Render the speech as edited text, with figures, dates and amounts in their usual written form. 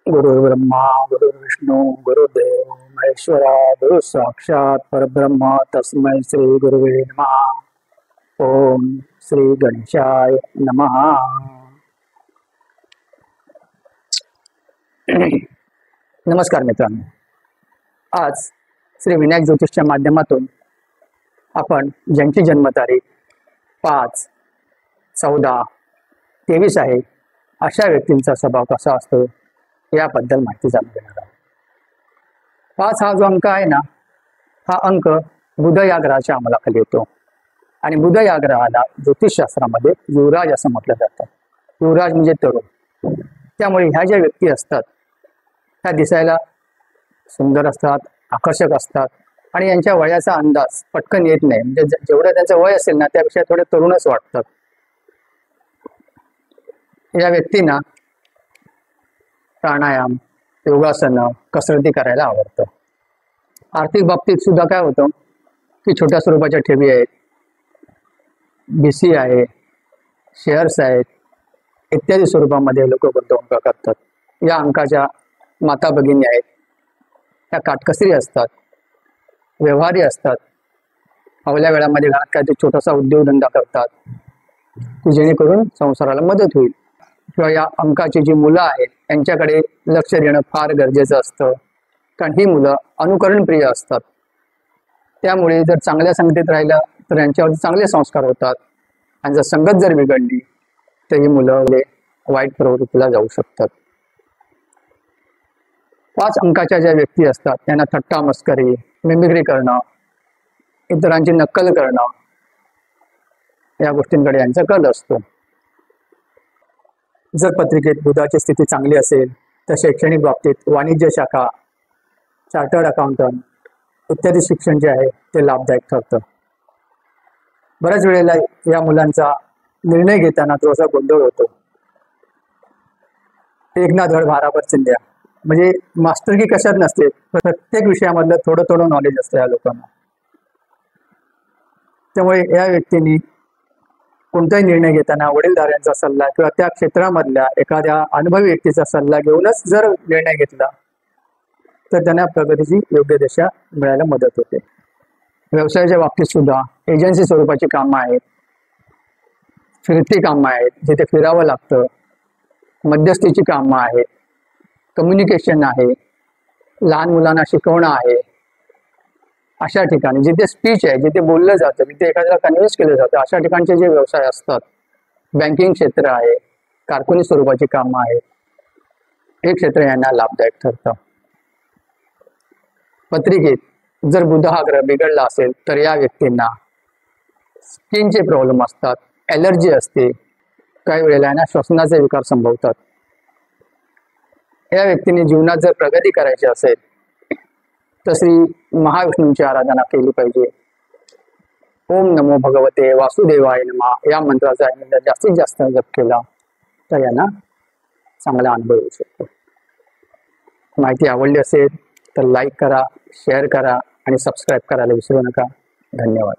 गुरुर्ब्रह्मा गुरुर्विष्णू गुरुदेव महेश्वरा गुरु साक्षात परब्रह्म तस्मै श्री गुरुवे नमः। ओम श्री गणेशाय नमः। नमस्कार मित्रांनो, आज श्री विनायक ज्योतिषच्या माध्यमातून आपण ज्यांची जन्मतारीख 5/14/23 आहे अशा व्यक्तींचा स्वभाव कसा असतो याबद्दल माहिती जाणून घेणार आहोत। 5 हा जो अंक आहे ना, हा अंक बुध या ग्रहाच्या अंमलाखाली येतो आणि बुध या ग्रहाला ज्योतिषशास्त्रामध्ये युवराज असं म्हटलं जातं। युवराज म्हणजे तरुण। त्यामुळे ह्या ज्या व्यक्ती असतात त्या दिसायला सुंदर असतात, आकर्षक असतात आणि यांच्या वयाचा अंदाज पटकन येत नाही। म्हणजे जेवढं त्यांचं वय असेल ना त्यापेक्षा थोडे तरुणच वाटतात। या व्यक्तींना प्राणायाम, योगासन, कसरती करायला आवडतं। आर्थिक बाबतीत सुद्धा काय होतं की छोट्या स्वरूपाच्या ठेवी आहेत, BC आहे, शेअर्स आहेत, इत्यादी स्वरूपामध्ये लोक गुंतवणूक करतात। या अंकाच्या माता भगिनी आहेत, त्या काटकसरी असतात, व्यवहारी असतात, हवल्या वेळामध्ये घरात काहीतरी छोटासा उद्योगधंदा करतात की जेणेकरून संसाराला मदत होईल। किंवा या अंकाची जी मुलं आहेत त्यांच्याकडे लक्ष देणं फार गरजेचं असतं, कारण ही मुलं अनुकरणप्रिय असतात। त्यामुळे जर चांगल्या संगतीत राहिलं तर यांच्यावर चांगले संस्कार होतात आणि जर संगत जर बिघडली तर ही मुलं वाईट प्रवृत्तीला जाऊ शकतात। 5 अंकाच्या ज्या व्यक्ती असतात त्यांना थट्टा मस्करी, मिमिक्री करणं, इतरांची नक्कल करणं या गोष्टींकडे यांचा कल असतो। जर पत्रिकेत बुधाची स्थिती चांगली असेल तर शैक्षणिक बाबतीत वाणिज्य शाखा, चार्टर्ड अकाउंटंट इत्यादी शिक्षण जे आहे ते लाभदायक ठरतं। बऱ्याच वेळेला या मुलांचा निर्णय घेताना थोडासा गोंधळ होतो। एक ना धड भाराभर चिंध्या, म्हणजे मास्टरकी कशात नसते, प्रत्येक विषयामधलं थोडं थोडं नॉलेज असतं या लोकांना। त्यामुळे या व्यक्तींनी कोणताही निर्णय घेताना वडीलधाऱ्यांचा सल्ला किंवा त्या क्षेत्रामधल्या एखाद्या अनुभवी व्यक्तीचा सल्ला घेऊनच जर निर्णय घेतला तर त्यांना प्रगतीची योग्य दिशा मिळायला मदत होते। व्यवसायाच्या बाबतीत सुद्धा एजन्सी स्वरूपाची कामं आहेत, फिरती कामं आहेत, जिथे फिरावं लागतं, मध्यस्थीची कामं आहेत, कम्युनिकेशन आहे, लहान मुलांना शिकवणं आहे, अशा ठिकाणी जिथे स्पीच आहे, जिथे बोललं जातं, जिथे एखाद्याला कन्व्हिन्स केलं जातं अशा ठिकाणचे जे व्यवसाय असतात, बँकिंग क्षेत्र आहे, कारकुनी स्वरूपाची कामं आहेत, हे क्षेत्र यांना लाभदायक ठरतं। पत्रिकेत जर बुध हा ग्रह बिघडला असेल तर या व्यक्तींना स्किनचे प्रॉब्लेम असतात, ॲलर्जी असते, काही वेळेला यांना श्वसनाचे विकार संभवतात। या व्यक्तींनी जीवनात जर प्रगती करायची असेल तर श्री महाविष्णूंची आराधना केली पाहिजे। ओम नमो भगवते वासुदेवाय नमः या मंत्राचा जास्तीत जास्त जप केला तर यांना चांगला अनुभव येऊ शकतो। माहिती आवडली असेल तर लाईक करा, शेअर करा आणि सबस्क्राईब करायला विसरू नका। धन्यवाद।